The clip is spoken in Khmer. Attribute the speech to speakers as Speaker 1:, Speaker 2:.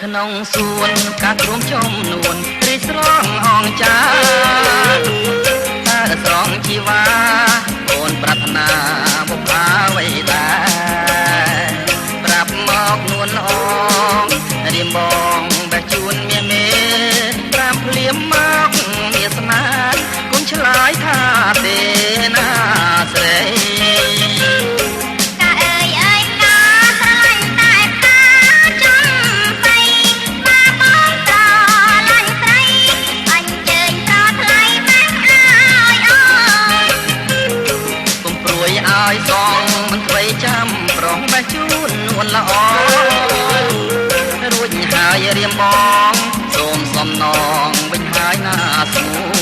Speaker 1: ក្នុងសួនកាទ្រុំចំនួនរីស្រងអងចាតើស្រងជីវ៉ាអូនប្រាថ្នាបុប្ផាអ្វីដែរប្រាប់មកនួនអងរៀមបងបែកជូនមេប្រាប់ភ្លាមមកមានស្នាគុំឆ្លើយថាទេណាស្រីឲ្យសងមិនថ្មីចាំប្រងបេះជូននួនល្អរួចហើយរៀមបងសូមសំណងវិញហើយណាស្ងួ